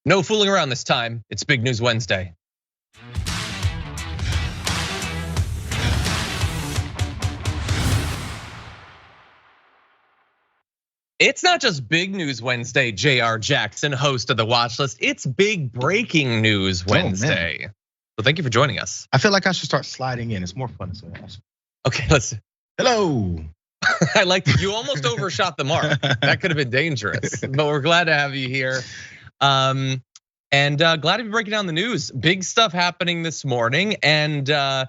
No fooling around this time. It's Big News Wednesday. It's not just Big News Wednesday, Jayar Jackson, host of the Watch List. It's Big Breaking News Wednesday. So thank you for joining us. I feel like I should start sliding in. It's more fun to say. Okay, let's. Hello. I like that you almost overshot the mark. That could have been dangerous, but we're glad to have you here. And glad to be breaking down the news. Big stuff happening this morning. And so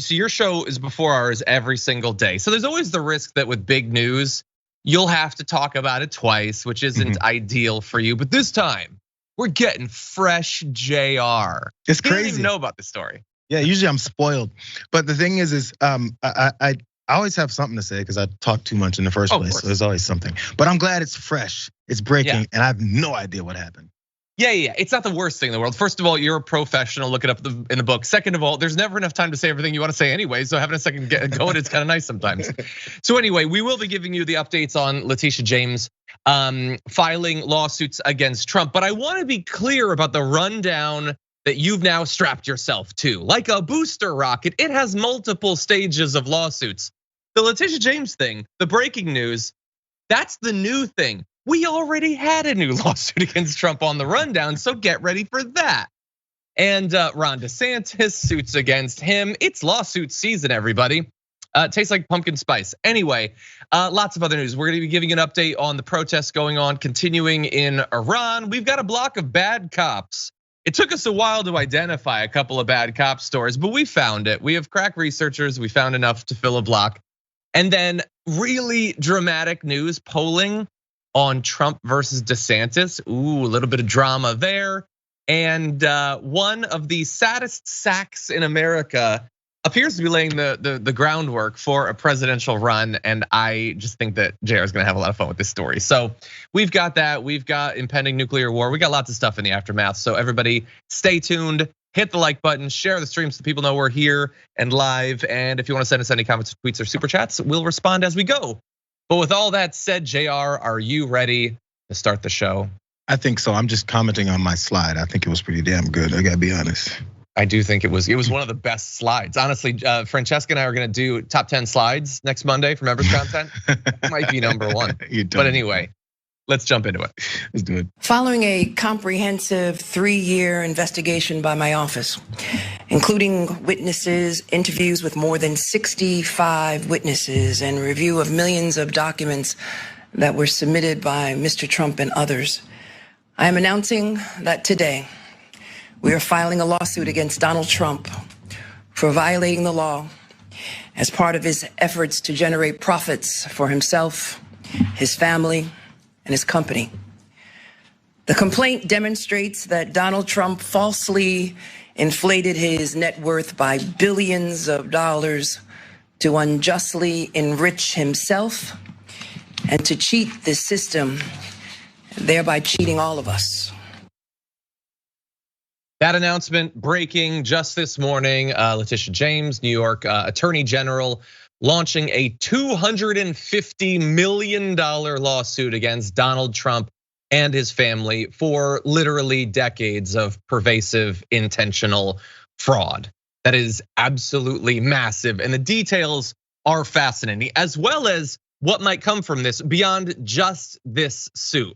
your show is before ours every single day. So there's always the risk that with big news, you'll have to talk about it twice, which isn't ideal for you. But this time, we're getting fresh Jayar. It's crazy. crazy. Didn't even know about this story. Yeah, usually I'm spoiled. But the thing is I always have something to say because I talk too much in the first place. So there's always something. But I'm glad it's fresh, it's breaking, and I have no idea what happened. Yeah, it's not the worst thing in the world. First of all, you're a professional, look it up in the book. Second of all, there's never enough time to say everything you want to say anyway, so having a second get going, it's kind of nice sometimes. So anyway, we will be giving you the updates on Letitia James filing lawsuits against Trump. But I want to be clear about the rundown that you've now strapped yourself to. Like a booster rocket, it has multiple stages of lawsuits. The Letitia James thing, the breaking news, that's the new thing. We already had a new lawsuit against Trump on the rundown, so get ready for that. And Ron DeSantis suits against him. It's lawsuit season, everybody. It tastes like pumpkin spice. Anyway, lots of other news. We're gonna be giving an update on the protests going on, continuing in Iran. We've got a block of bad cops. It took us a while to identify a couple of bad cop stories, but we found it. We have crack researchers. We found enough to fill a block. And then really dramatic news, polling on Trump versus DeSantis. Ooh, a little bit of drama there. And one of the saddest sacks in America appears to be laying the groundwork for a presidential run. And I just think that Jayar is gonna have a lot of fun with this story. So we've got that, we've got impending nuclear war. We got lots of stuff in the aftermath. So everybody stay tuned, hit the like button, share the stream so people know we're here and live. And if you wanna send us any comments, tweets, or super chats, we'll respond as we go. But with all that said, Jayar, are you ready to start the show? I think so. I'm just commenting on my slide. I think it was pretty damn good. I gotta be honest. I do think it was one of the best slides. Honestly, Francesca and I are gonna do top 10 slides next Monday for members content. Might be number one. But anyway, let's jump into it. Let's do it. Following a comprehensive 3-year investigation by my office, including witnesses, interviews with more than 65 witnesses, and review of millions of documents that were submitted by Mr. Trump and others, I am announcing that today we are filing a lawsuit against Donald Trump for violating the law as part of his efforts to generate profits for himself, his family, and his company. The complaint demonstrates that Donald Trump falsely inflated his net worth by billions of dollars to unjustly enrich himself and to cheat the system, thereby cheating all of us. That announcement breaking just this morning. Letitia James, New York Attorney General, launching a $250 million lawsuit against Donald Trump and his family for literally decades of pervasive intentional fraud. That is absolutely massive. And the details are fascinating, as well as what might come from this beyond just this suit.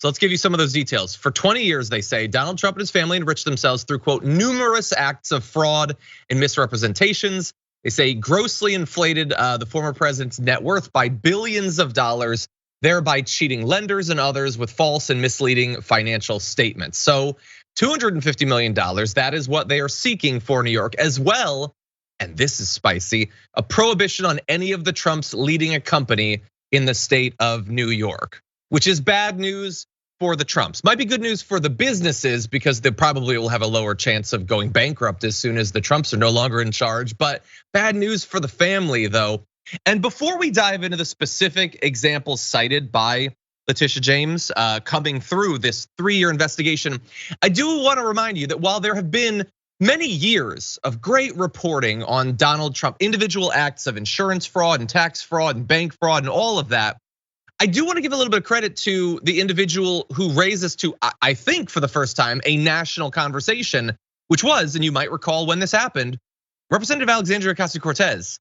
So let's give you some of those details. For 20 years, they say, Donald Trump and his family enriched themselves through, quote, numerous acts of fraud and misrepresentations. They say grossly inflated the former president's net worth by billions of dollars, thereby cheating lenders and others with false and misleading financial statements. So $250 million, that is what they are seeking for New York, as well, and this is spicy, a prohibition on any of the Trumps leading a company in the state of New York, which is bad news for the Trumps. Might be good news for the businesses because they probably will have a lower chance of going bankrupt as soon as the Trumps are no longer in charge, but bad news for the family though. And before we dive into the specific examples cited by Letitia James coming through this 3-year investigation, I do want to remind you that while there have been many years of great reporting on Donald Trump, individual acts of insurance fraud and tax fraud and bank fraud and all of that, I do want to give a little bit of credit to the individual who raised this to, I think for the first time, a national conversation, which was, and you might recall when this happened, Representative Alexandria Ocasio-Cortez.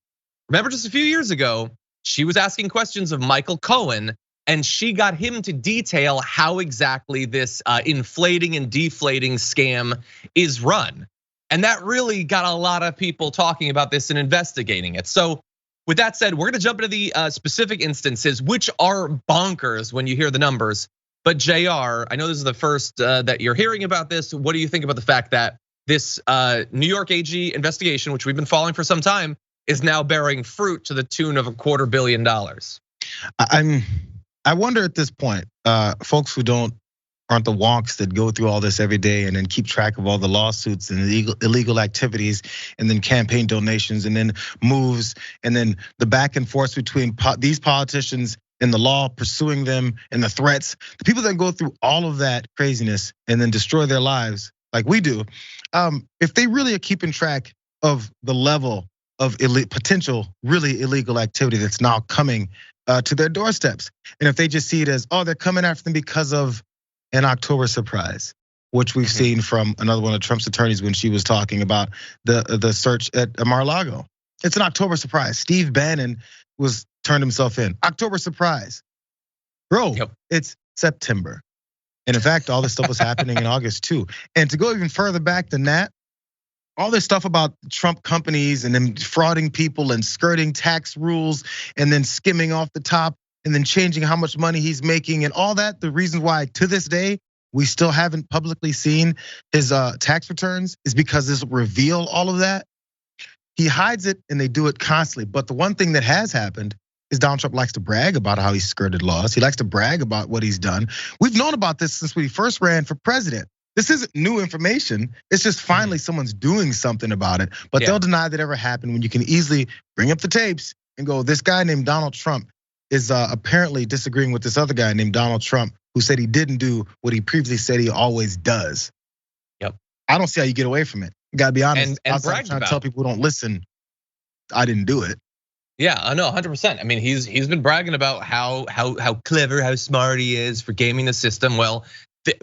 Remember just a few years ago, she was asking questions of Michael Cohen, and she got him to detail how exactly this inflating and deflating scam is run. And that really got a lot of people talking about this and investigating it. So with that said, we're gonna jump into the specific instances, which are bonkers when you hear the numbers. But Jayar, I know this is the first that you're hearing about this. What do you think about the fact that this New York AG investigation, which we've been following for some time, is now bearing fruit to the tune of $250 million? I wonder at this point, folks who aren't the wonks that go through all this every day and then keep track of all the lawsuits and illegal activities and then campaign donations and then moves and then the back and forth between these politicians and the law pursuing them and the threats. The people that go through all of that craziness and then destroy their lives like we do, if they really are keeping track of the level of potential really illegal activity that's now coming to their doorsteps, and if they just see it as, oh, they're coming after them because of an October surprise, which we've seen from another one of Trump's attorneys when she was talking about the search at Mar-a-Lago. It's an October surprise. Steve Bannon turned himself in. October surprise, bro. Yep. It's September, and in fact, all this stuff was happening in August too. And to go even further back than that, all this stuff about Trump companies and them defrauding people and skirting tax rules and then skimming off the top and then changing how much money he's making and all that. The reason why to this day we still haven't publicly seen his tax returns is because this will reveal all of that. He hides it and they do it constantly. But the one thing that has happened is Donald Trump likes to brag about how he skirted laws. He likes to brag about what he's done. We've known about this since when he first ran for president. This isn't new information. It's just finally someone's doing something about it. But they'll deny that ever happened when you can easily bring up the tapes and go, this guy named Donald Trump is apparently disagreeing with this other guy named Donald Trump who said he didn't do what he previously said he always does. Yep. I don't see how you get away from it. You gotta be honest. And I'm trying to tell people who don't listen, I didn't do it. Yeah, I know, 100%. I mean, he's been bragging about how clever, how smart he is for gaming the system. Well,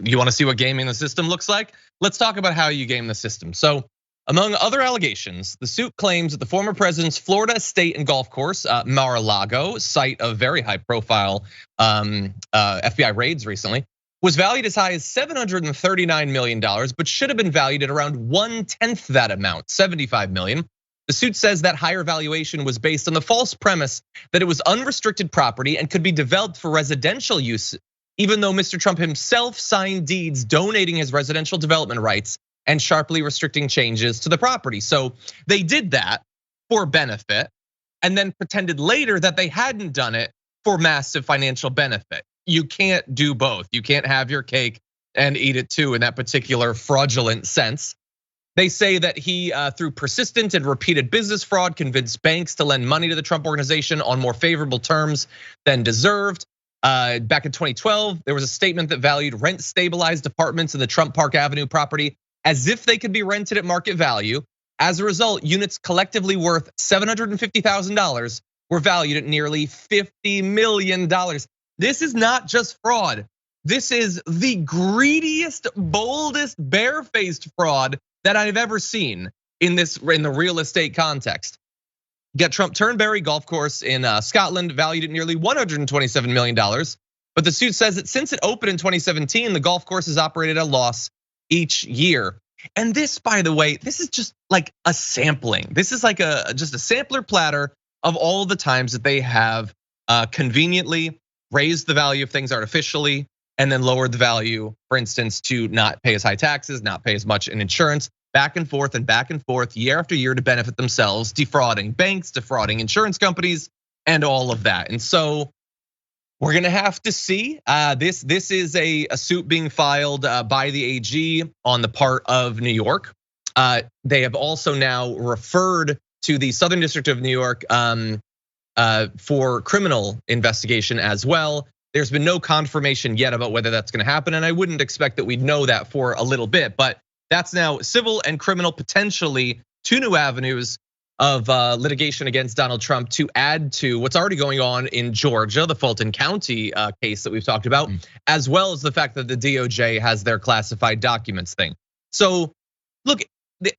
you want to see what gaming the system looks like? Let's talk about how you game the system. So, among other allegations, the suit claims that the former president's Florida estate and golf course, Mar-a-Lago, site of very high-profile FBI raids recently, was valued as high as $739 million, but should have been valued at around 1/10 that amount, $75 million. The suit says that higher valuation was based on the false premise that it was unrestricted property and could be developed for residential use, even though Mr. Trump himself signed deeds donating his residential development rights and sharply restricting changes to the property. So they did that for benefit and then pretended later that they hadn't done it for massive financial benefit. You can't do both. You can't have your cake and eat it too in that particular fraudulent sense. They say that he, through persistent and repeated business fraud, convinced banks to lend money to the Trump organization on more favorable terms than deserved. Back in 2012, there was a statement that valued rent stabilized apartments in the Trump Park Avenue property as if they could be rented at market value. As a result, units collectively worth $750,000 were valued at nearly $50 million. This is not just fraud. This is the greediest, boldest, barefaced fraud that I've ever seen in the real estate context. Get Trump Turnberry Golf Course in Scotland valued at nearly $127 million. But the suit says that since it opened in 2017, the golf course has operated at a loss each year. And this, by the way, this is just like a sampling. This is like just a sampler platter of all the times that they have conveniently raised the value of things artificially and then lowered the value, for instance, to not pay as high taxes, not pay as much in insurance, back and forth year after year to benefit themselves, defrauding banks, defrauding insurance companies, and all of that. And so we're gonna have to see. This is a suit being filed by the AG on the part of New York. They have also now referred to the Southern District of New York for criminal investigation as well. There's been no confirmation yet about whether that's gonna happen, and I wouldn't expect that we'd know that for a little bit, but that's now civil and criminal, potentially 2 new avenues of litigation against Donald Trump to add to what's already going on in Georgia, the Fulton County case that we've talked about, as well as the fact that the DOJ has their classified documents thing. So look,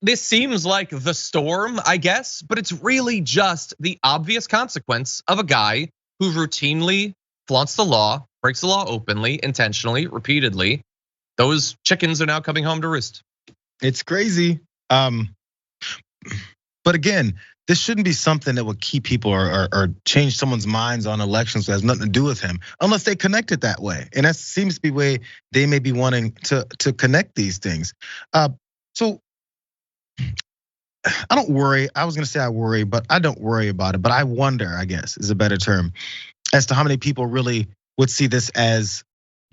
this seems like the storm, I guess, but it's really just the obvious consequence of a guy who routinely flaunts the law, breaks the law openly, intentionally, repeatedly. Those chickens are now coming home to roost. It's crazy. But again, this shouldn't be something that would keep people or change someone's minds on elections that has nothing to do with him, unless they connect it that way. And that seems to be the way they may be wanting to connect these things. So I don't worry. I was gonna say I worry, but I don't worry about it. But I wonder, I guess, is a better term, as to how many people really would see this as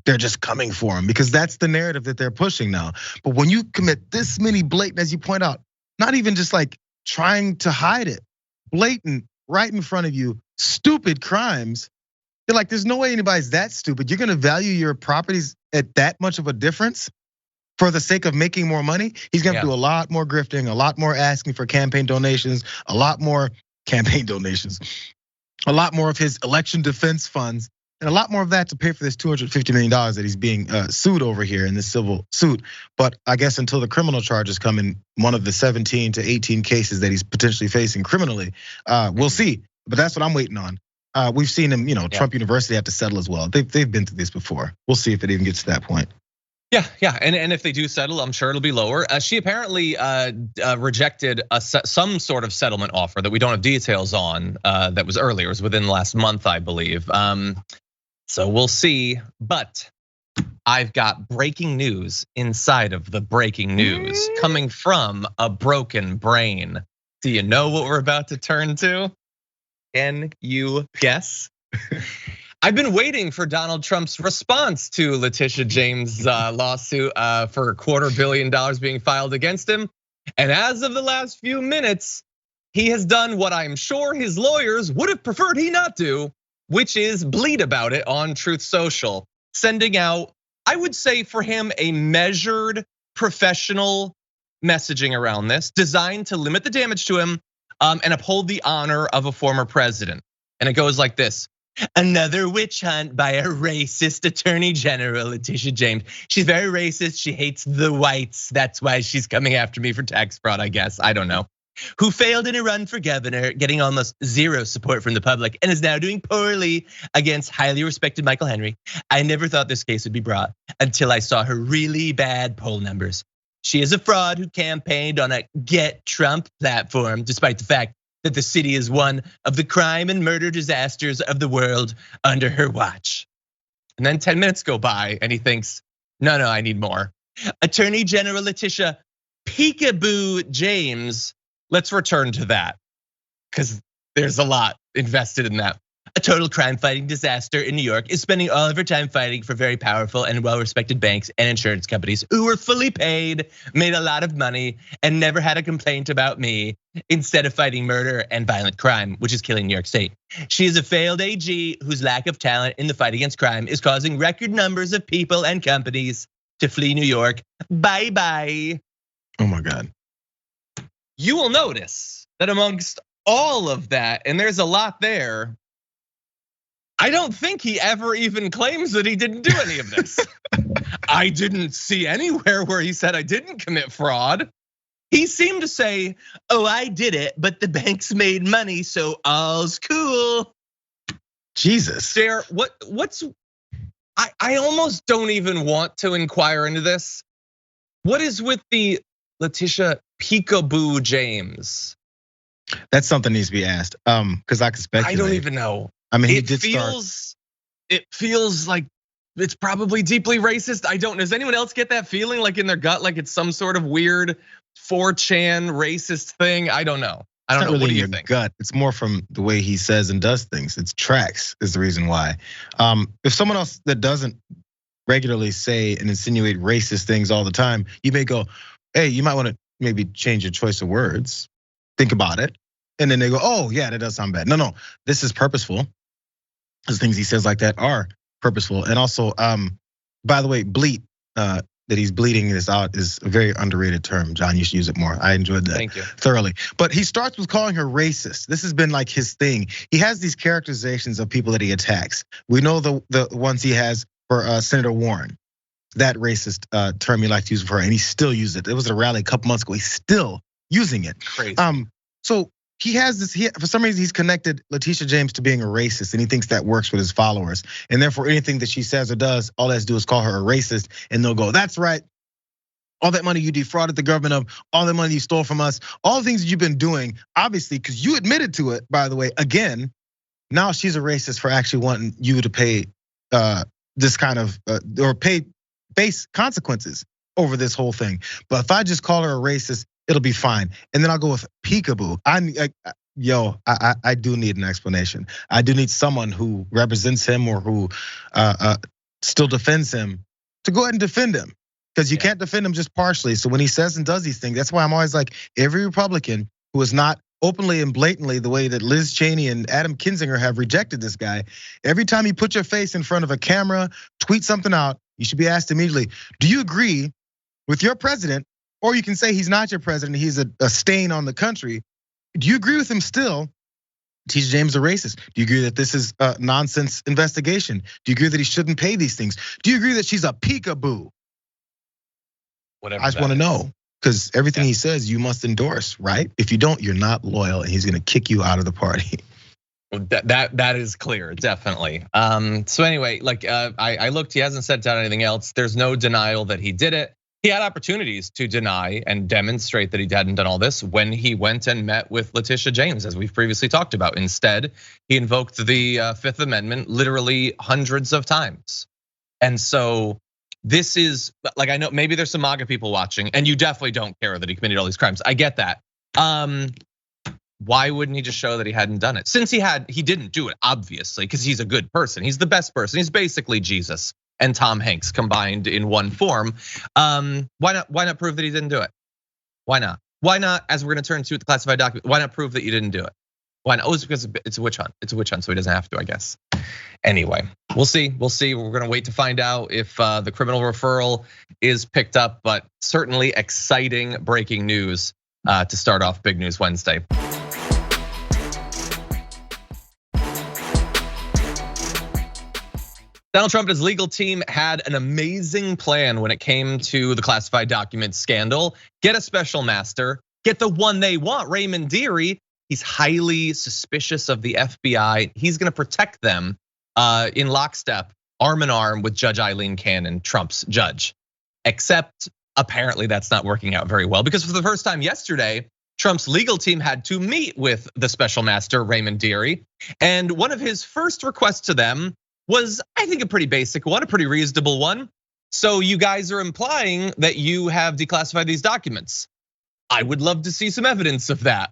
they're just coming for him, because that's the narrative that they're pushing now. But when you commit this many blatant, as you point out, not even just like trying to hide it, blatant, right in front of you, stupid crimes. They're like, there's no way anybody's that stupid. You're gonna value your properties at that much of a difference for the sake of making more money? He's gonna do a lot more grifting, a lot more asking for campaign donations, a lot more of his election defense funds, and a lot more of that to pay for this $250 million that he's being sued over here in this civil suit. But I guess until the criminal charges come in one of the 17 to 18 cases that he's potentially facing criminally, we'll see. But that's what I'm waiting on. We've seen him, Trump University have to settle as well. They've been through this before. We'll see if it even gets to that point. Yeah, and if they do settle, I'm sure it'll be lower. She apparently rejected some sort of settlement offer that we don't have details on. That was earlier, it was within the last month, I believe. So we'll see. But I've got breaking news inside of the breaking news coming from a broken brain. Do you know what we're about to turn to? Can you guess? I've been waiting for Donald Trump's response to Letitia James' lawsuit for $250 million being filed against him. And as of the last few minutes, he has done what I'm sure his lawyers would have preferred he not do, which is bleat about it on Truth Social, sending out, I would say for him, a measured professional messaging around this, designed to limit the damage to him and uphold the honor of a former president. And it goes like this. Another witch hunt by a racist attorney general, Letitia James. She's very racist, she hates the whites. That's why she's coming after me for tax fraud, I guess, I don't know. Who failed in a run for governor, getting almost zero support from the public, and is now doing poorly against highly respected Michael Henry. I never thought this case would be brought until I saw her really bad poll numbers. She is a fraud who campaigned on a Get Trump platform, despite the fact that the city is one of the crime and murder disasters of the world under her watch. And then 10 minutes go by and he thinks, no, I need more. Attorney General Letitia Peekaboo James, let's return to that, because there's a lot invested in that. A total crime fighting disaster in New York is spending all of her time fighting for very powerful and well-respected banks and insurance companies who were fully paid, made a lot of money, and never had a complaint about me, instead of fighting murder and violent crime, which is killing New York State. She is a failed AG whose lack of talent in the fight against crime is causing record numbers of people and companies to flee New York. Bye-bye. Oh my God. You will notice that amongst all of that, and there's a lot there, I don't think he ever even claims that he didn't do any of this. I didn't see anywhere where he said I didn't commit fraud. He seemed to say, oh, I did it, but the banks made money, so all's cool. Jesus. Jayar, what's, I almost don't even want to inquire into this. What is with the Letitia Peekaboo James? That's something needs to be asked, because I can speculate. I don't even know. I mean, it feels like it's probably deeply racist. I don't. Does anyone else get that feeling, like in their gut, like it's some sort of weird 4chan racist thing? I don't know. I don't know. Really, what do you your think? Gut. It's more from the way he says and does things. It's tracks is the reason why. If someone else that doesn't regularly say and insinuate racist things all the time, you may go, hey, you might want to maybe change your choice of words. Think about it. And then they go, oh yeah, that does sound bad. No, this is purposeful. Those things he says like that are purposeful. And also, by the way, bleat, that he's bleeding this out is a very underrated term. John, you should use it more. I enjoyed that. Thank you. Thoroughly. But he starts with calling her racist. This has been like his thing. He has these characterizations of people that he attacks. We know the ones he has for Senator Warren. That racist term he likes to use for her, and he still uses it. It was at a rally a couple months ago. He's still using it. Crazy. So he has this, for some reason he's connected Letitia James to being a racist, and he thinks that works with his followers. And therefore anything that she says or does, all they have to do is call her a racist, and they'll go, that's right. All that money you defrauded the government of, all the money you stole from us, all the things that you've been doing, obviously, because you admitted to it, by the way, again, now she's a racist for actually wanting you to pay this kind of, or pay face consequences over this whole thing. But if I just call her a racist, it'll be fine. And then I'll go with peekaboo. I do need an explanation. I do need someone who represents him or who still defends him to go ahead and defend him. Because you can't defend him just partially. So when he says and does these things, that's why I'm always like, every Republican who is not openly and blatantly the way that Liz Cheney and Adam Kinzinger have rejected this guy, every time you put your face in front of a camera, tweet something out, you should be asked immediately, do you agree with your president? Or you can say he's not your president, he's a stain on the country. Do you agree with him still? Letitia James is a racist. Do you agree that this is a nonsense investigation? Do you agree that he shouldn't pay these things? Do you agree that she's a peekaboo? Whatever. I just want to know, because everything he says you must endorse, right? If you don't, you're not loyal, and he's gonna kick you out of the party. That is clear, definitely. So anyway, like I looked, he hasn't said anything else. There's no denial that he did it. He had opportunities to deny and demonstrate that he hadn't done all this when he went and met with Letitia James, as we've previously talked about. Instead, he invoked the Fifth Amendment literally hundreds of times. And so this is, like, I know maybe there's some MAGA people watching, and you definitely don't care that he committed all these crimes. I get that. Why wouldn't he just show that he hadn't done it? Since he didn't do it, obviously, because he's a good person. He's the best person. He's basically Jesus and Tom Hanks combined in one form. Why not prove that he didn't do it? Why not? Why not, as we're gonna turn to the classified document, why not prove that you didn't do it? Why not? Oh, it's because it's a witch hunt. It's a witch hunt, so he doesn't have to, I guess. Anyway, we'll see. We're gonna wait to find out if the criminal referral is picked up, but certainly exciting breaking news to start off Big News Wednesday. Donald Trump and his legal team had an amazing plan when it came to the classified documents scandal. Get a special master, get the one they want, Raymond Dearie. He's highly suspicious of the FBI. He's gonna protect them in lockstep, arm in arm with Judge Eileen Cannon, Trump's judge. Except apparently that's not working out very well, because for the first time yesterday, Trump's legal team had to meet with the special master, Raymond Dearie. And one of his first requests to them was, I think, a pretty basic one, a pretty reasonable one. So you guys are implying that you have declassified these documents. I would love to see some evidence of that.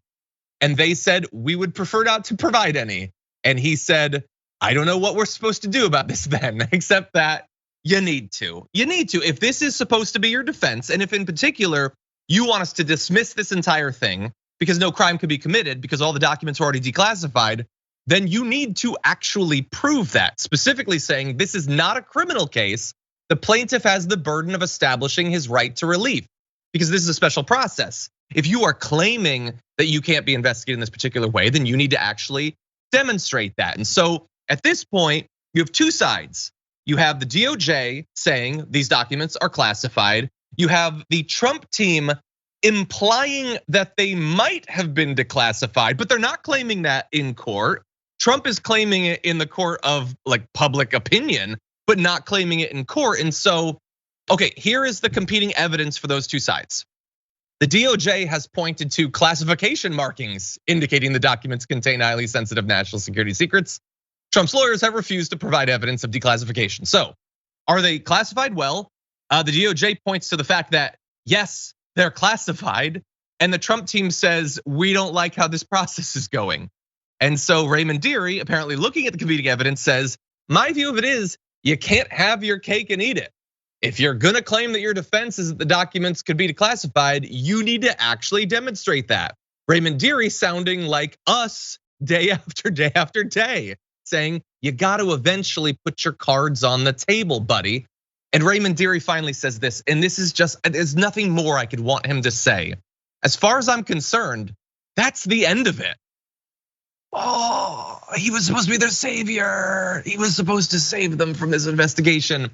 And they said, we would prefer not to provide any. And he said, I don't know what we're supposed to do about this then, except that you need to. You need to. If this is supposed to be your defense, and if in particular, you want us to dismiss this entire thing because no crime could be committed because all the documents are already declassified, then you need to actually prove that, specifically saying this is not a criminal case. The plaintiff has the burden of establishing his right to relief because this is a special process. If you are claiming that you can't be investigated in this particular way, then you need to actually demonstrate that. And so at this point, you have two sides. You have the DOJ saying these documents are classified. You have the Trump team implying that they might have been declassified, but they're not claiming that in court. Trump is claiming it in the court of like public opinion, but not claiming it in court. And so, okay, here is the competing evidence for those two sides. The DOJ has pointed to classification markings indicating the documents contain highly sensitive national security secrets. Trump's lawyers have refused to provide evidence of declassification. So, are they classified? Well, the DOJ points to the fact that yes, they're classified, and the Trump team says we don't like how this process is going. And so Raymond Dearie, apparently looking at the competing evidence, says, my view of it is you can't have your cake and eat it. If you're gonna claim that your defense is that the documents could be declassified, you need to actually demonstrate that. Raymond Dearie sounding like us day after day after day, saying you gotta eventually put your cards on the table, buddy. And Raymond Dearie finally says this, and this is just, there's nothing more I could want him to say. As far as I'm concerned, that's the end of it. Oh, he was supposed to be their savior. He was supposed to save them from this investigation.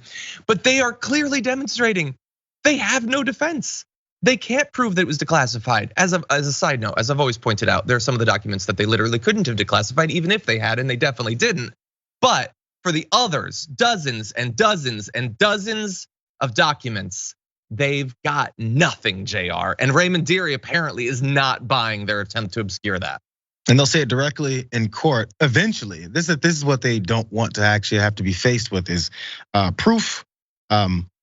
But they are clearly demonstrating they have no defense. They can't prove that it was declassified. As a side note, as I've always pointed out, there are some of the documents that they literally couldn't have declassified, even if they had, and they definitely didn't. But for the others, dozens and dozens and dozens of documents, they've got nothing, Jayar. And Raymond Dearie apparently is not buying their attempt to obscure that. And they'll say it directly in court. Eventually, this is what they don't want to actually have to be faced with is proof,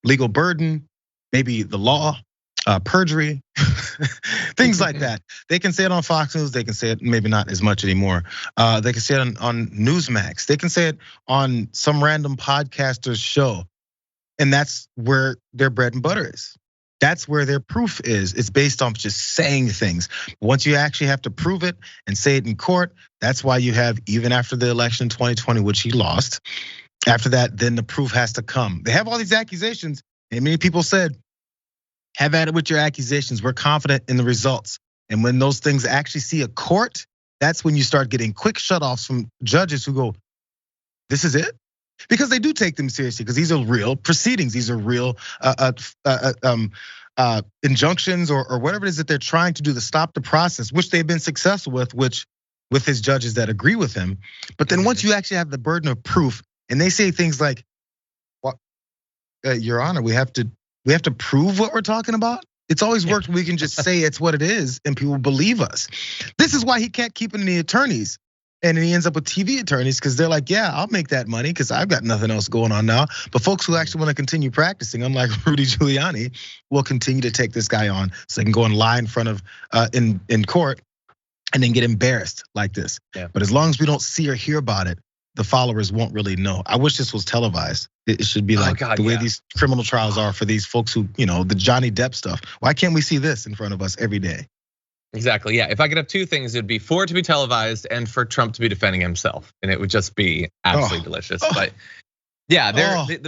legal burden, maybe the law, perjury, things like that. They can say it on Fox News. They can say it maybe not as much anymore. They can say it on Newsmax. They can say it on some random podcaster's show. And that's where their bread and butter is. That's where their proof is. It's based on just saying things. Once you actually have to prove it and say it in court, that's why you have, even after the election in 2020, which he lost, after that, then the proof has to come. They have all these accusations, and many people said, have at it with your accusations. We're confident in the results. And when those things actually see a court, that's when you start getting quick shutoffs from judges who go, this is it? Because they do take them seriously, because these are real proceedings. These are real injunctions or whatever it is that they're trying to do to stop the process, which they've been successful with his judges that agree with him. But then once you actually have the burden of proof, and they say things like, well, Your Honor, we have to prove what we're talking about. It's always worked when we can just say it's what it is and people believe us. This is why he can't keep any attorneys. And then he ends up with TV attorneys because they're like, yeah, I'll make that money because I've got nothing else going on now. But folks who actually want to continue practicing, unlike Rudy Giuliani, will continue to take this guy on so they can go and lie in front of in court and then get embarrassed like this. Yeah. But as long as we don't see or hear about it, the followers won't really know. I wish this was televised. It should be like the way these criminal trials are for these folks who, the Johnny Depp stuff. Why can't we see this in front of us every day? Exactly, yeah. If I could have two things, it'd be for it to be televised and for Trump to be defending himself. And it would just be absolutely delicious. But yeah,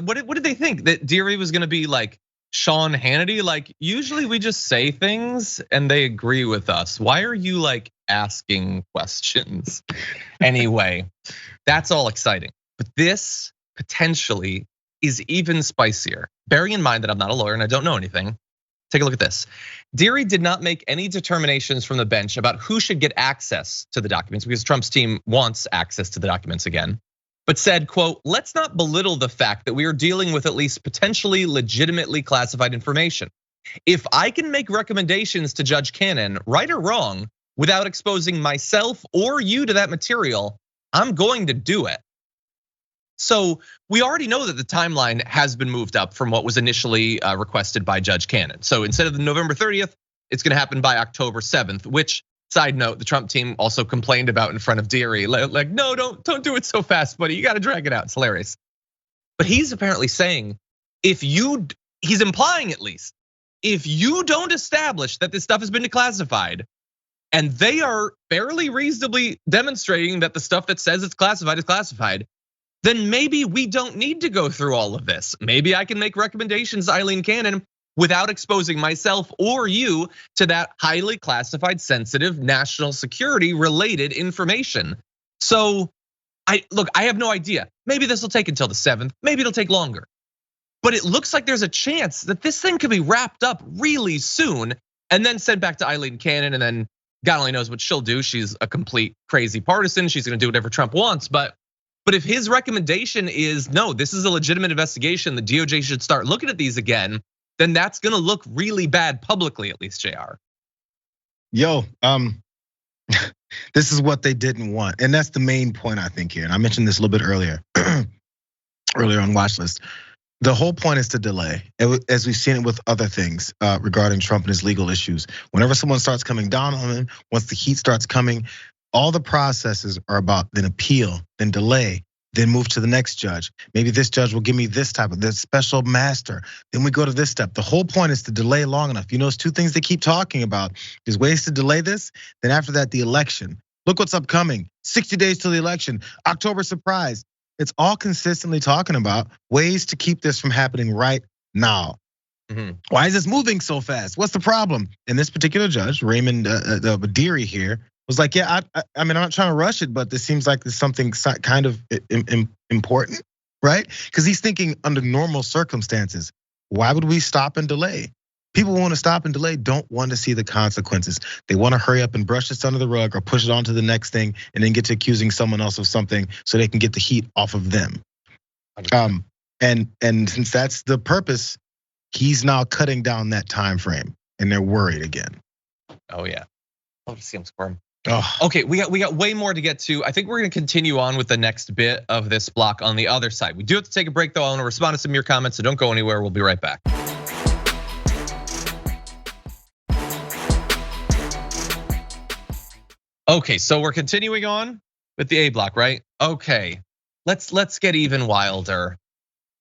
what did they think? That Dearie was gonna be like Sean Hannity? Like, usually we just say things and they agree with us. Why are you like asking questions? Anyway, that's all exciting. But this potentially is even spicier. Bearing in mind that I'm not a lawyer and I don't know anything. Take a look at this. Dearie did not make any determinations from the bench about who should get access to the documents, because Trump's team wants access to the documents again, but said, quote, let's not belittle the fact that we are dealing with at least potentially legitimately classified information. If I can make recommendations to Judge Cannon, right or wrong, without exposing myself or you to that material, I'm going to do it. So we already know that the timeline has been moved up from what was initially requested by Judge Cannon. So instead of the November 30th, it's gonna happen by October 7th, which, side note, the Trump team also complained about in front of Dearie. Like, no, don't do it so fast, buddy. You gotta drag it out, it's hilarious. But he's apparently saying, he's implying at least, if you don't establish that this stuff has been declassified, and they are fairly reasonably demonstrating that the stuff that says it's classified is classified, then maybe we don't need to go through all of this. Maybe I can make recommendations to Eileen Cannon without exposing myself or you to that highly classified, sensitive, national security related information. So I have no idea. Maybe this will take until the 7th, maybe it'll take longer. But it looks like there's a chance that this thing could be wrapped up really soon and then sent back to Eileen Cannon, and then God only knows what she'll do. She's a complete crazy partisan. She's gonna do whatever Trump wants, But if his recommendation is, no, this is a legitimate investigation, the DOJ should start looking at these again, then that's gonna look really bad publicly, at least, Jayar. Yo, this is what they didn't want. And that's the main point, I think, here. And I mentioned this a little bit earlier, earlier on Watchlist. The whole point is to delay, as we've seen it with other things regarding Trump and his legal issues. Whenever someone starts coming down on him, once the heat starts coming, all the processes are about then appeal, then delay, then move to the next judge. Maybe this judge will give me this special master. Then we go to this step. The whole point is to delay long enough. It's two things they keep talking about. There's ways to delay this. Then after that, the election. Look what's upcoming. 60 days till the election. October surprise. It's all consistently talking about ways to keep this from happening right now. Why is this moving so fast? What's the problem? And this particular judge, Raymond Dearie here, was like, yeah, I mean, I'm not trying to rush it, but this seems like there's something kind of important, right? Because he's thinking under normal circumstances, why would we stop and delay? People want to stop and delay, don't want to see the consequences. They want to hurry up and brush this under the rug or push it on to the next thing and then get to accusing someone else of something so they can get the heat off of them. And since that's the purpose, he's now cutting down that time frame, and they're worried again. Oh yeah, love to see him squirm. Oh. Okay, we got way more to get to. I think we're gonna continue on with the next bit of this block on the other side. We do have to take a break though. I want to respond to some of your comments, so don't go anywhere. We'll be right back. Okay, so we're continuing on with the A block, right? Okay, let's get even wilder.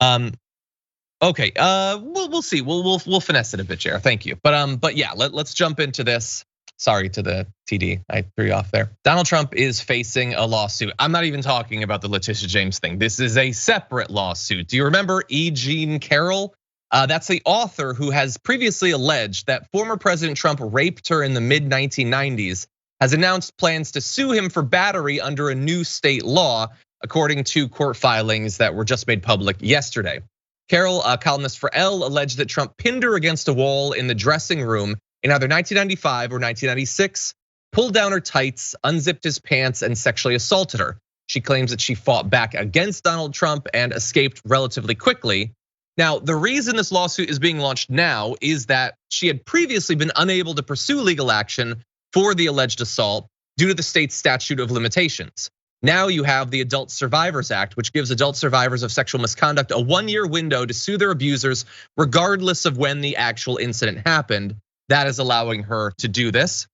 Okay, we'll see. We'll finesse it a bit, Jayar. Thank you. But yeah, let's jump into this. Sorry to the TD, I threw you off there. Donald Trump is facing a lawsuit. I'm not even talking about the Letitia James thing. This is a separate lawsuit. Do you remember E. Jean Carroll? That's the author who has previously alleged that former President Trump raped her in the mid-1990s, has announced plans to sue him for battery under a new state law, according to court filings that were just made public yesterday. Carroll, a columnist for Elle, alleged that Trump pinned her against a wall in the dressing room in either 1995 or 1996, pulled down her tights, unzipped his pants, and sexually assaulted her. She claims that she fought back against Donald Trump and escaped relatively quickly. Now, the reason this lawsuit is being launched now is that she had previously been unable to pursue legal action for the alleged assault due to the state's statute of limitations. Now you have the Adult Survivors Act, which gives adult survivors of sexual misconduct a 1-year window to sue their abusers, regardless of when the actual incident happened. That is allowing her to do this.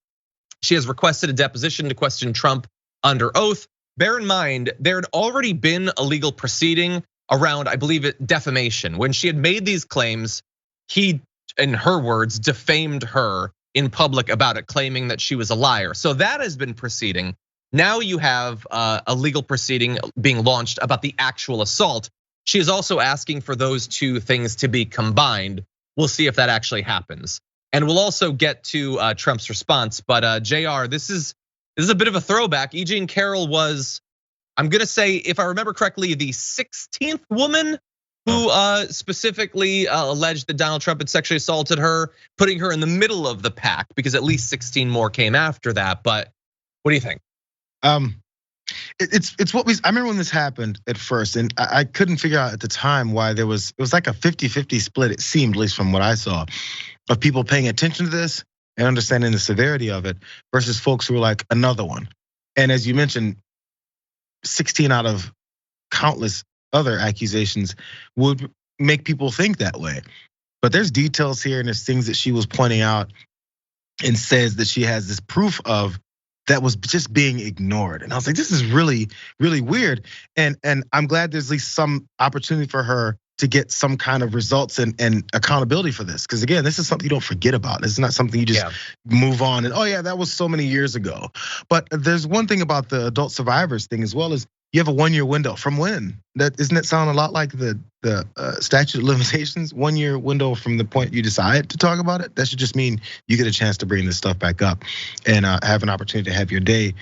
She has requested a deposition to question Trump under oath. Bear in mind, there had already been a legal proceeding around, I believe it, defamation. When she had made these claims, he, in her words, defamed her in public about it, claiming that she was a liar. So that has been proceeding. Now you have a legal proceeding being launched about the actual assault. She is also asking for those two things to be combined. We'll see if that actually happens. And we'll also get to Trump's response. But Jayar, this is a bit of a throwback. E. Jean Carroll was, I'm gonna say, if I remember correctly, the 16th woman who specifically alleged that Donald Trump had sexually assaulted her, putting her in the middle of the pack because at least 16 more came after that. But what do you think? It's what I remember when this happened at first, and I couldn't figure out at the time why it was like a 50-50 split, it seemed, at least from what I saw, of people paying attention to this and understanding the severity of it versus folks who were like, another one. And as you mentioned, 16 out of countless other accusations would make people think that way. But there's details here and there's things that she was pointing out and says that she has this proof of that was just being ignored. And I was like, this is really, really weird. And I'm glad there's at least some opportunity for her to get some kind of results and accountability for this. Because again, this is something you don't forget about. It's not something you just move on and, oh yeah, that was so many years ago. But there's one thing about the adult survivors thing as well, is you have a 1-year window. From when? Doesn't it sound a lot like the statute of limitations? 1-year window from the point you decide to talk about it. That should just mean you get a chance to bring this stuff back up and have an opportunity to have your day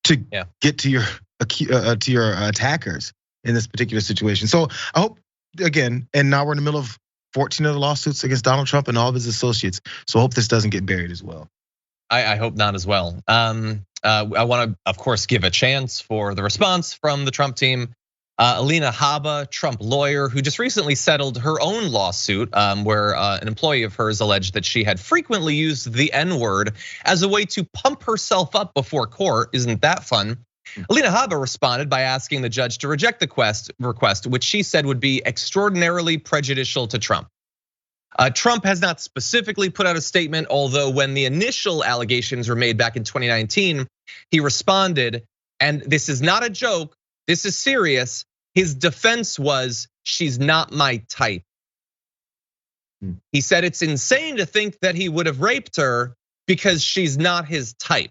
to get to your attackers in this particular situation. So I hope, again, and now we're in the middle of 14 other lawsuits against Donald Trump and all of his associates. So I hope this doesn't get buried as well. I hope not as well. I want to, of course, give a chance for the response from the Trump team. Alina Habba, Trump lawyer, who just recently settled her own lawsuit where an employee of hers alleged that she had frequently used the N-word as a way to pump herself up before court. Isn't that fun? Alina Habba responded by asking the judge to reject the request, which she said would be extraordinarily prejudicial to Trump. Trump has not specifically put out a statement, although when the initial allegations were made back in 2019, he responded, and this is not a joke, this is serious. His defense was, she's not my type. He said it's insane to think that he would have raped her because she's not his type.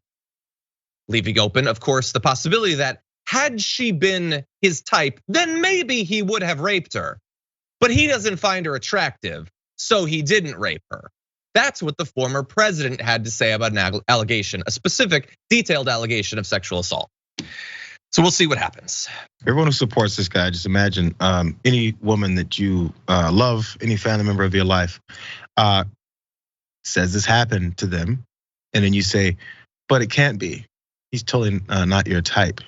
Leaving open, of course, the possibility that had she been his type, then maybe he would have raped her. But he doesn't find her attractive, so he didn't rape her. That's what the former president had to say about an allegation, a specific, detailed allegation of sexual assault. So we'll see what happens. Everyone who supports this guy, just imagine any woman that you love, any family member of your life, says this happened to them, and then you say, but it can't be. He's totally not your type,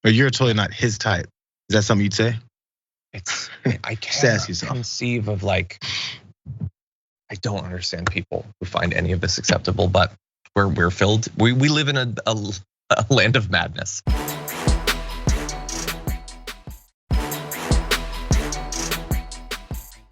or you're totally not his type. Is that something you'd say? I can't conceive of I don't understand people who find any of this acceptable, but we're filled. We live in a land of madness.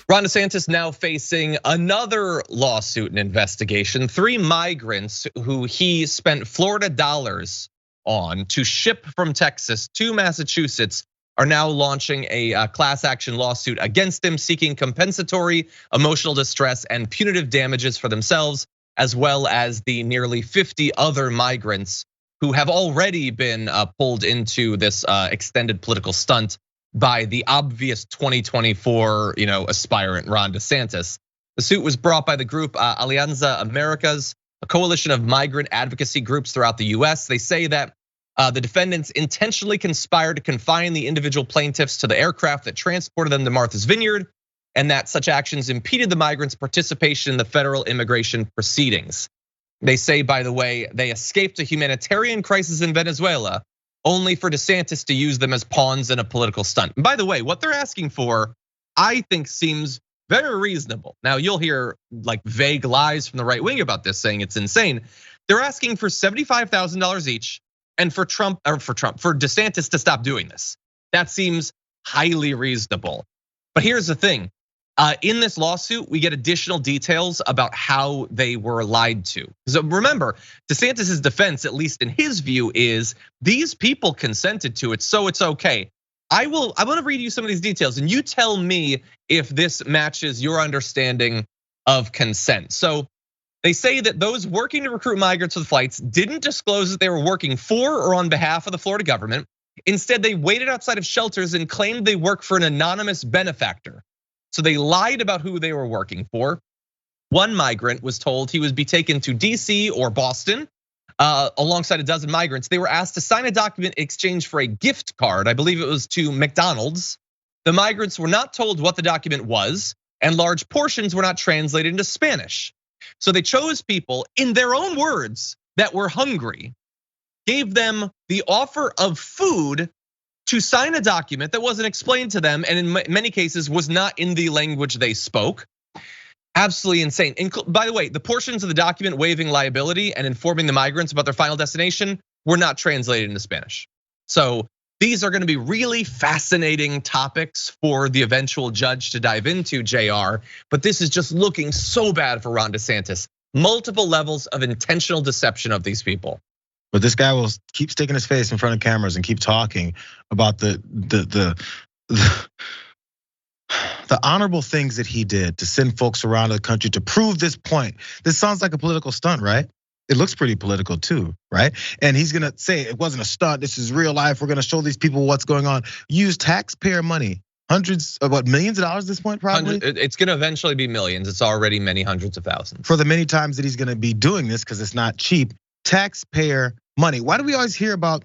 Ron DeSantis now facing another lawsuit and investigation. 3 migrants who he spent Florida dollars on to ship from Texas to Massachusetts are now launching a class action lawsuit against him, seeking compensatory emotional distress and punitive damages for themselves, as well as the nearly 50 other migrants who have already been pulled into this extended political stunt by the obvious 2024, aspirant Ron DeSantis. The suit was brought by the group Alianza Americas, a coalition of migrant advocacy groups throughout the US. They say that the defendants intentionally conspired to confine the individual plaintiffs to the aircraft that transported them to Martha's Vineyard, and that such actions impeded the migrants' participation in the federal immigration proceedings. They say, by the way, they escaped a humanitarian crisis in Venezuela, only for DeSantis to use them as pawns in a political stunt. And by the way, what they're asking for, I think seems very reasonable. Now you'll hear vague lies from the right wing about this, saying it's insane. They're asking for $75,000 each, and for DeSantis to stop doing this. That seems highly reasonable. But here's the thing. In this lawsuit, we get additional details about how they were lied to. So remember, DeSantis's defense, at least in his view, is these people consented to it, so it's okay. I want to read you some of these details, and you tell me if this matches your understanding of consent. So they say that those working to recruit migrants for the flights didn't disclose that they were working for or on behalf of the Florida government. Instead, they waited outside of shelters and claimed they work for an anonymous benefactor. So they lied about who they were working for. One migrant was told he would be taken to DC or Boston alongside a dozen migrants. They were asked to sign a document in exchange for a gift card. I believe it was to McDonald's. The migrants were not told what the document was, and large portions were not translated into Spanish. So they chose people, in their own words, that were hungry, gave them the offer of food to sign a document that wasn't explained to them, and in many cases was not in the language they spoke. Absolutely insane. By the way, the portions of the document waiving liability and informing the migrants about their final destination were not translated into Spanish. So these are gonna be really fascinating topics for the eventual judge to dive into, Jayar, but this is just looking so bad for Ron DeSantis. Multiple levels of intentional deception of these people. But this guy will keep sticking his face in front of cameras and keep talking about the honorable things that he did to send folks around the country to prove this point. This sounds like a political stunt, right? It looks pretty political too, right? And he's gonna say it wasn't a stunt, this is real life. We're gonna show these people what's going on. Use taxpayer money, hundreds of millions of dollars at this point, probably? It's gonna eventually be millions. It's already many hundreds of thousands. For the many times that he's gonna be doing this, because it's not cheap, taxpayer money. Why do we always hear about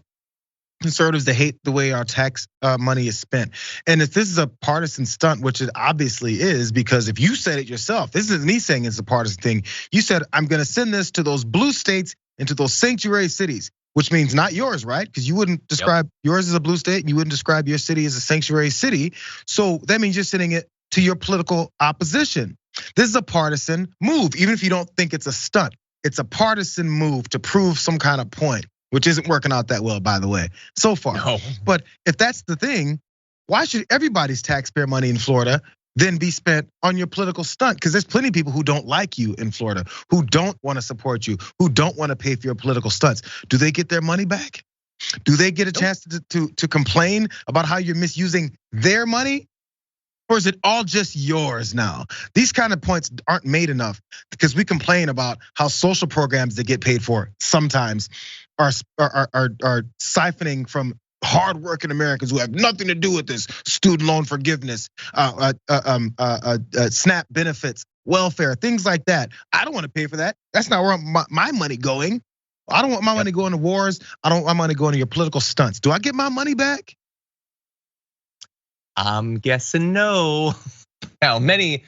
conservatives that hate the way our tax money is spent? And if this is a partisan stunt, which it obviously is, because if you said it yourself, this isn't me saying it's a partisan thing. You said, I'm gonna send this to those blue states and to those sanctuary cities, which means not yours, right? Because you wouldn't describe yours as a blue state and you wouldn't describe your city as a sanctuary city. So that means you're sending it to your political opposition. This is a partisan move, even if you don't think it's a stunt. It's a partisan move to prove some kind of point, which isn't working out that well, by the way, so far. No. But if that's the thing, why should everybody's taxpayer money in Florida then be spent on your political stunt? Because there's plenty of people who don't like you in Florida, who don't want to support you, who don't want to pay for your political stunts. Do they get their money back? Do they get a chance to complain about how you're misusing their money? Or is it all just yours now? These kind of points aren't made enough because we complain about how social programs that get paid for sometimes are siphoning from hardworking Americans who have nothing to do with this student loan forgiveness, SNAP benefits, welfare, things like that. I don't want to pay for that. That's not where my money going. I don't want my money going to wars. I don't want my money going to your political stunts. Do I get my money back? I'm guessing no. Now, many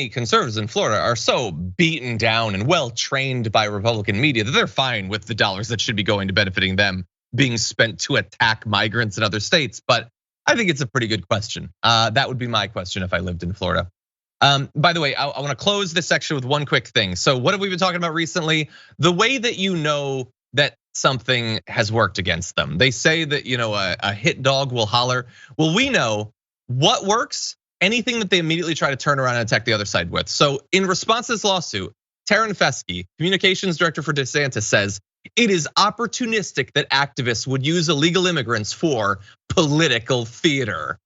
conservatives in Florida are so beaten down and well trained by Republican media that they're fine with the dollars that should be going to benefiting them being spent to attack migrants in other states. But I think it's a pretty good question. That would be my question if I lived in Florida. By the way, I want to close this section with one quick thing. So what have we been talking about recently? The way that you know that something has worked against them. They say that a hit dog will holler. Well, we know what works. Anything that they immediately try to turn around and attack the other side with. So in response to this lawsuit, Taryn Fesky, communications director for DeSantis, says it is opportunistic that activists would use illegal immigrants for political theater.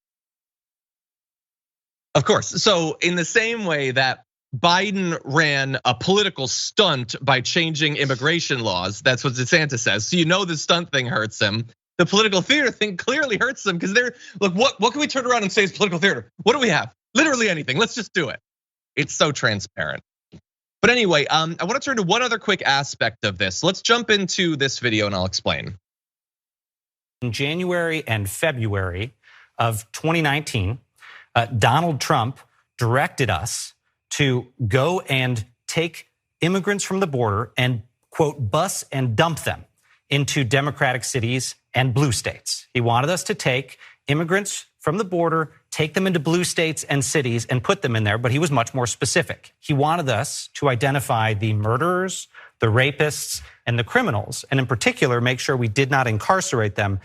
Of course, so in the same way that Biden ran a political stunt by changing immigration laws, that's what DeSantis says. So the stunt thing hurts him. The political theater thing clearly hurts them because they're look, what can we turn around and say is political theater? What do we have? Literally anything. Let's just do it. It's so transparent. But anyway, I want to turn to one other quick aspect of this. Let's jump into this video and I'll explain. In January and February of 2019, Donald Trump directed us to go and take immigrants from the border and, quote, bus and dump them into Democratic cities and blue states. He wanted us to take immigrants from the border, take them into blue states and cities and put them in there, but he was much more specific. He wanted us to identify the murderers, the rapists, and the criminals, and in particular, make sure we did not incarcerate them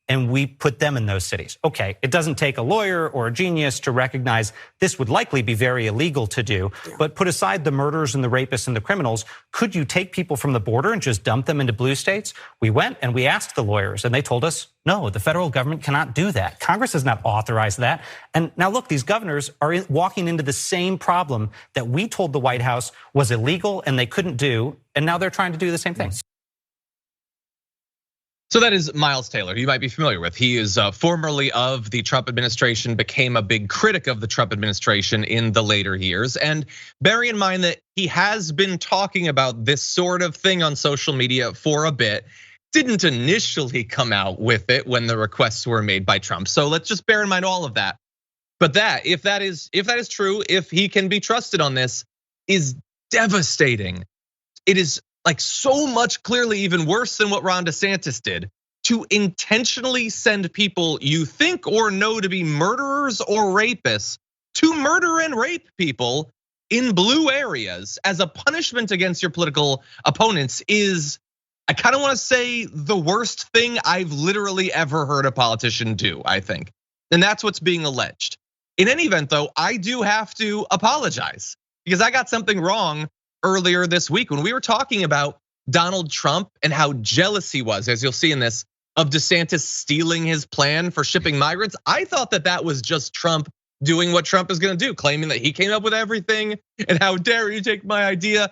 and we put them in those cities. Okay, it doesn't take a lawyer or a genius to recognize this would likely be very illegal to do, but put aside the murderers and the rapists and the criminals, could you take people from the border and just dump them into blue states? We went and we asked the lawyers and they told us, no, the federal government cannot do that. Congress has not authorized that. And now look, these governors are walking into the same problem that we told the White House was illegal and they couldn't do, and now they're trying to do the same thing. So that is Miles Taylor, you might be familiar with. He is formerly of the Trump administration, became a big critic of the Trump administration in the later years. And bearing in mind that he has been talking about this sort of thing on social media for a bit, didn't initially come out with it when the requests were made by Trump. So let's just bear in mind all of that. But if that is true, if he can be trusted on this, is devastating. It is like so much clearly even worse than what Ron DeSantis did, to intentionally send people you think or know to be murderers or rapists to murder and rape people in blue areas as a punishment against your political opponents is, I kind of want to say, the worst thing I've literally ever heard a politician do, I think. And that's what's being alleged. In any event, though, I do have to apologize because I got something wrong earlier this week when we were talking about Donald Trump and how jealous he was, as you'll see in this, of DeSantis stealing his plan for shipping migrants. I thought that was just Trump doing what Trump is gonna do, claiming that he came up with everything and how dare you take my idea.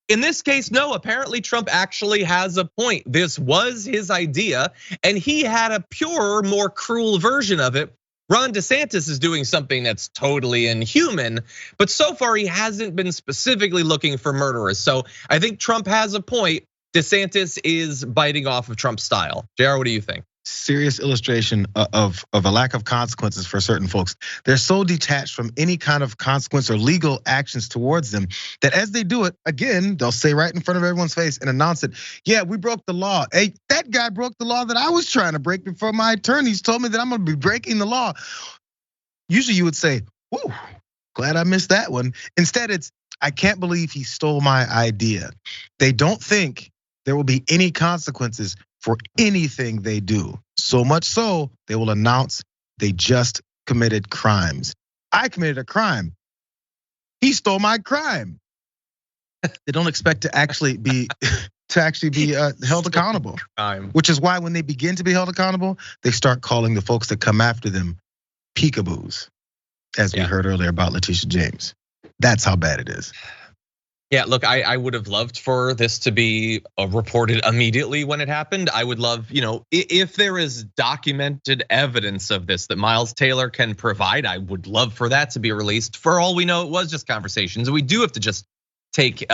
In this case, no, apparently Trump actually has a point. This was his idea and he had a purer, more cruel version of it. Ron DeSantis is doing something that's totally inhuman, but so far he hasn't been specifically looking for murderers. So I think Trump has a point. DeSantis is biting off of Trump's style. Jayar, what do you think? Serious illustration of a lack of consequences for certain folks. They're so detached from any kind of consequence or legal actions towards them that as they do it, again, they'll say right in front of everyone's face and announce it. Yeah, we broke the law. Hey, that guy broke the law that I was trying to break before my attorneys told me that I'm gonna be breaking the law. Usually you would say, whoa, glad I missed that one. Instead, it's, I can't believe he stole my idea. They don't think there will be any consequences for anything they do. So much so, they will announce they just committed crimes. I committed a crime. He stole my crime. They don't expect to actually be held accountable. Which is why when they begin to be held accountable, they start calling the folks that come after them peekaboos, as we heard earlier about Letitia James. That's how bad it is. Yeah, look, I would have loved for this to be reported immediately when it happened. I would love, if there is documented evidence of this that Miles Taylor can provide, I would love for that to be released. For all we know, it was just conversations. We do have to just take,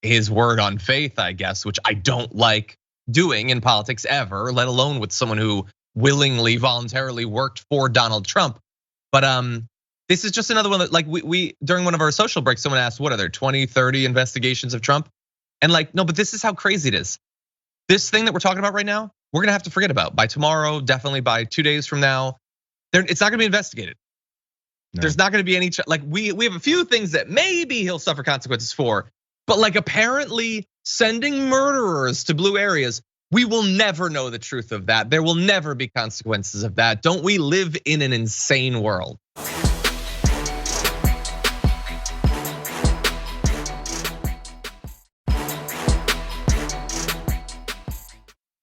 his word on faith, I guess, which I don't like doing in politics ever, let alone with someone who willingly, voluntarily worked for Donald Trump. But this is just another one that, like, we during one of our social breaks, someone asked, what are there, 20, 30 investigations of Trump? And like, no, but this is how crazy it is. This thing that we're talking about right now, we're gonna have to forget about by tomorrow, definitely by 2 days from now. It's not gonna be investigated. No. There's not gonna be any, like, we have a few things that maybe he'll suffer consequences for, but like apparently sending murderers to blue areas, we will never know the truth of that. There will never be consequences of that. Don't we live in an insane world?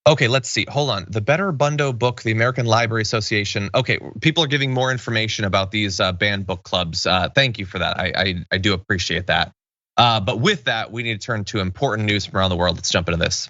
Okay, let's see, hold on. The Better Bundo book, the American Library Association. Okay, people are giving more information about these banned book clubs. Thank you for that, I do appreciate that. But with that, we need to turn to important news from around the world. Let's jump into this.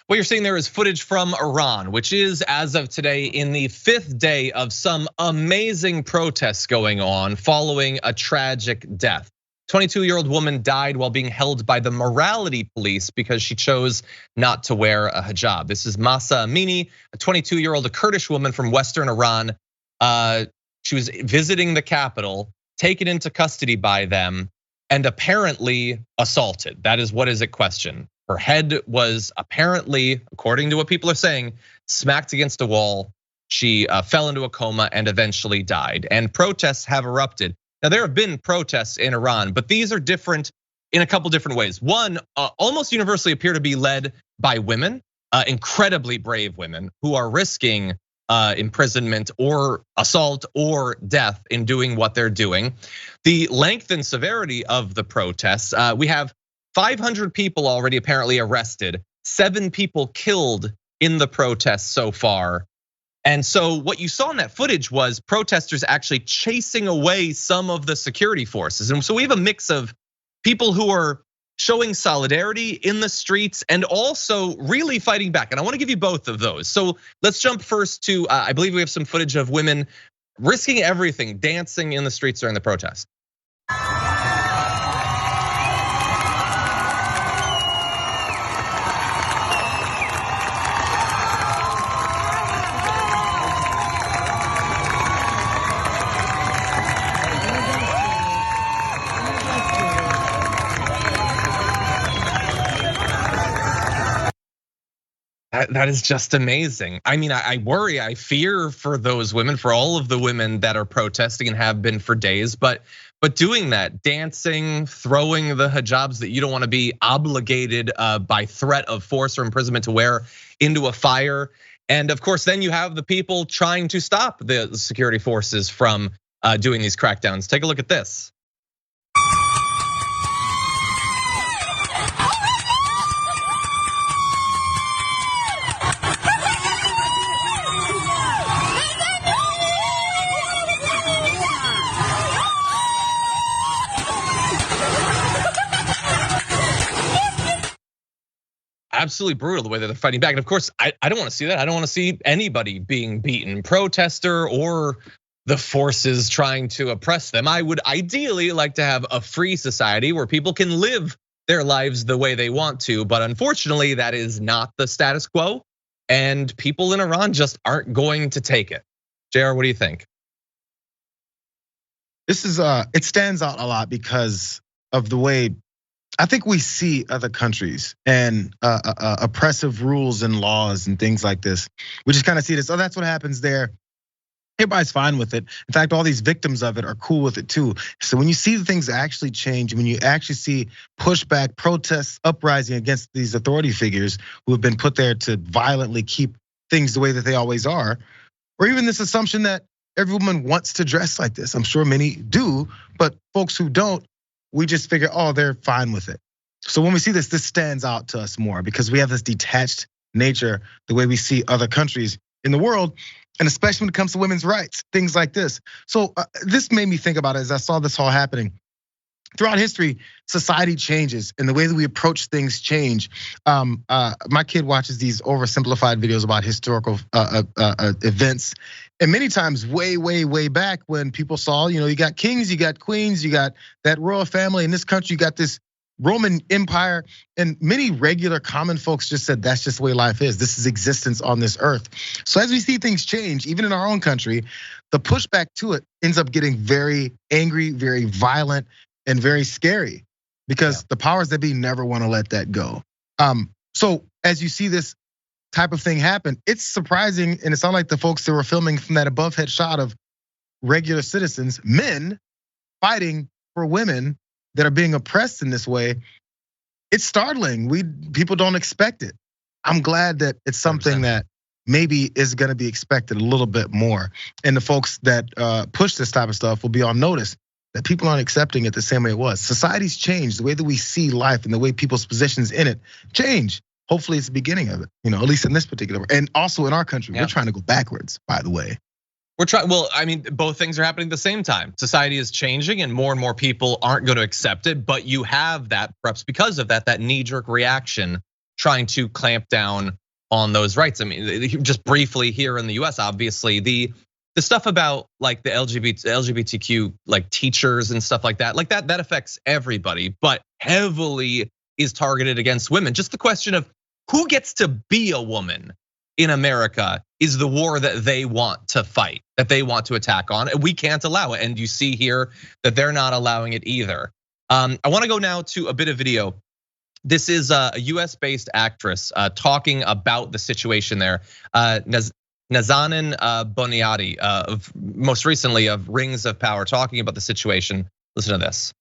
What you're seeing there is footage from Iran, which is, as of today, in the 5th day of some amazing protests going on following a tragic death. 22-year-old woman died while being held by the morality police because she chose not to wear a hijab. This is Mahsa Amini, a 22-year-old Kurdish woman from Western Iran. She was visiting the capital, taken into custody by them, and apparently assaulted. That is what is at question. Her head was apparently, according to what people are saying, smacked against a wall. She fell into a coma and eventually died. And protests have erupted. Now, there have been protests in Iran, but these are different in a couple different ways. One, almost universally appear to be led by women, incredibly brave women who are risking imprisonment or assault or death in doing what they're doing. The length and severity of the protests, we have 500 people already apparently arrested, 7 people killed in the protests so far. And so what you saw in that footage was protesters actually chasing away some of the security forces. And so we have a mix of people who are showing solidarity in the streets and also really fighting back. And I wanna give you both of those. So let's jump first to, I believe we have some footage of women risking everything, dancing in the streets during the protest. That is just amazing. I mean, I worry, I fear for those women, for all of the women that are protesting and have been for days, but doing that, dancing, throwing the hijabs that you don't want to be obligated by threat of force or imprisonment to wear into a fire. And of course, then you have the people trying to stop the security forces from doing these crackdowns. Take a look at this. Absolutely brutal the way that they're fighting back. And of course, I don't want to see that. I don't want to see anybody being beaten, protester or the forces trying to oppress them. I would ideally like to have a free society where people can live their lives the way they want to. But unfortunately, that is not the status quo. And people in Iran just aren't going to take it. Jayar, what do you think? This is, it stands out a lot because of the way I think we see other countries and oppressive rules and laws and things like this. We just kind of see this, oh, that's what happens there. Everybody's fine with it. In fact, all these victims of it are cool with it too. So when you see the things actually change, when you actually see pushback, protests, uprising against these authority figures who have been put there to violently keep things the way that they always are, or even this assumption that every woman wants to dress like this. I'm sure many do, but folks who don't, we just figure, oh, they're fine with it. So when we see this stands out to us more because we have this detached nature, the way we see other countries in the world. And especially when it comes to women's rights, things like this. So this made me think about it as I saw this all happening. Throughout history, society changes and the way that we approach things change. My kid watches these oversimplified videos about historical events. And many times way back when people saw, you got kings, you got queens, you got that royal family. In this country, you got this Roman Empire, and many regular common folks just said that's just the way life is. This is existence on this earth. So as we see things change, even in our own country, the pushback to it ends up getting very angry, very violent, and very scary because the powers that be never want to let that go. So as you see this type of thing happen, it's surprising, and it's not like the folks that were filming from that above head shot of regular citizens, men fighting for women that are being oppressed in this way. It's startling. People don't expect it. I'm glad that it's something 100%. That maybe is gonna be expected a little bit more. And the folks that push this type of stuff will be on notice that people aren't accepting it the same way it was. Society's changed, the way that we see life and the way people's positions in it change. Hopefully it's the beginning of it, at least in this particular, and also in our country, we're trying to go backwards, by the way. We're trying, well, I mean, both things are happening at the same time. Society is changing and more people aren't going to accept it, but you have that, perhaps because of that knee-jerk reaction trying to clamp down on those rights. I mean, just briefly here in the US, obviously, the stuff about like the LGBTQ like teachers and stuff like that affects everybody, but heavily is targeted against women. Just the question of who gets to be a woman in America is the war that they want to fight, that they want to attack on, and we can't allow it. And you see here that they're not allowing it either. I wanna go now to a bit of video. This is a US-based actress talking about the situation there. Nazanin Boniadi, most recently of Rings of Power, talking about the situation. Listen to this.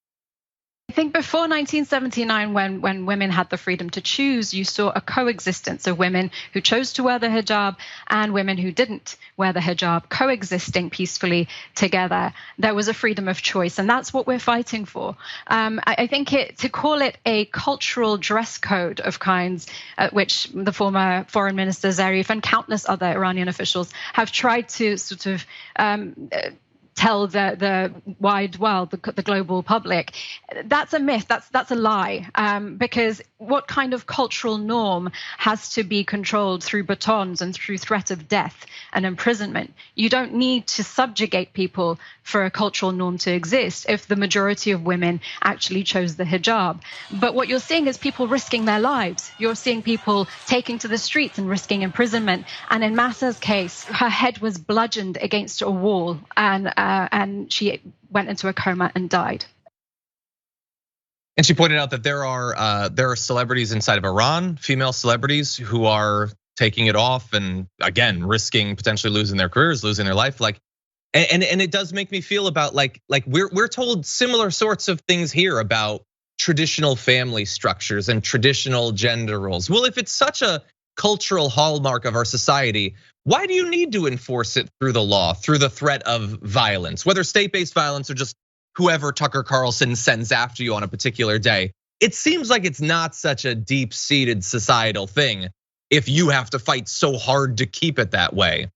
I think before 1979, when women had the freedom to choose, you saw a coexistence of women who chose to wear the hijab and women who didn't wear the hijab coexisting peacefully together. There was a freedom of choice, and that's what we're fighting for. I think to call it a cultural dress code of kinds, which the former foreign minister Zarif and countless other Iranian officials have tried to sort of tell the wide world, the global public, that's a myth, that's a lie. Because what kind of cultural norm has to be controlled through batons and through threat of death and imprisonment? You don't need to subjugate people for a cultural norm to exist if the majority of women actually chose the hijab. But what you're seeing is people risking their lives. You're seeing people taking to the streets and risking imprisonment. And in Mahsa's case, her head was bludgeoned against a wall and she went into a coma and died. And she pointed out that there are celebrities inside of Iran, female celebrities who are taking it off and again risking potentially losing their careers, losing their life. And it does make me feel about like we're told similar sorts of things here about traditional family structures and traditional gender roles. Well, if it's such a cultural hallmark of our society, why do you need to enforce it through the law, through the threat of violence, whether state-based violence or just whoever Tucker Carlson sends after you on a particular day? It seems like it's not such a deep-seated societal thing if you have to fight so hard to keep it that way.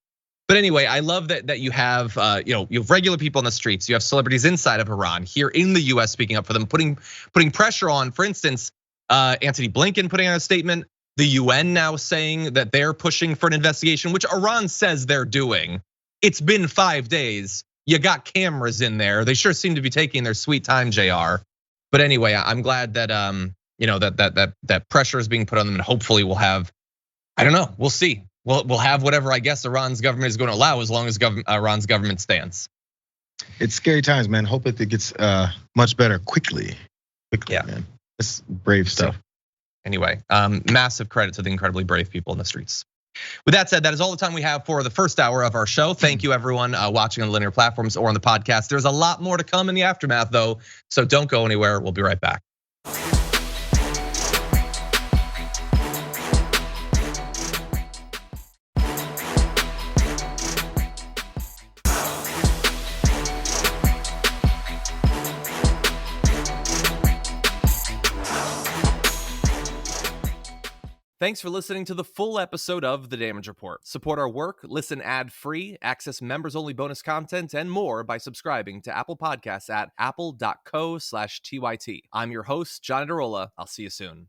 But anyway, I love that you have you have regular people on the streets, you have celebrities inside of Iran, here in the US speaking up for them, putting pressure on, for instance, Antony Blinken putting out a statement, the UN now saying that they're pushing for an investigation, which Iran says they're doing. It's been 5 days. You got cameras in there. They sure seem to be taking their sweet time, Jayar. But anyway, I'm glad that that pressure is being put on them, and hopefully we'll have, I don't know, we'll see. We'll have whatever I guess Iran's government is going to allow, as long as Iran's government stands. It's scary times, man. Hope it gets much better quickly. Yeah, man. It's brave stuff. Anyway, massive credit to the incredibly brave people in the streets. With that said, that is all the time we have for the first hour of our show. Thank you, everyone watching on the linear platforms or on the podcast. There's a lot more to come in the aftermath, though, so don't go anywhere. We'll be right back. Thanks for listening to the full episode of The Damage Report. Support our work, listen ad-free, access members-only bonus content, and more by subscribing to Apple Podcasts at apple.co/TYT. I'm your host, John Adarola. I'll see you soon.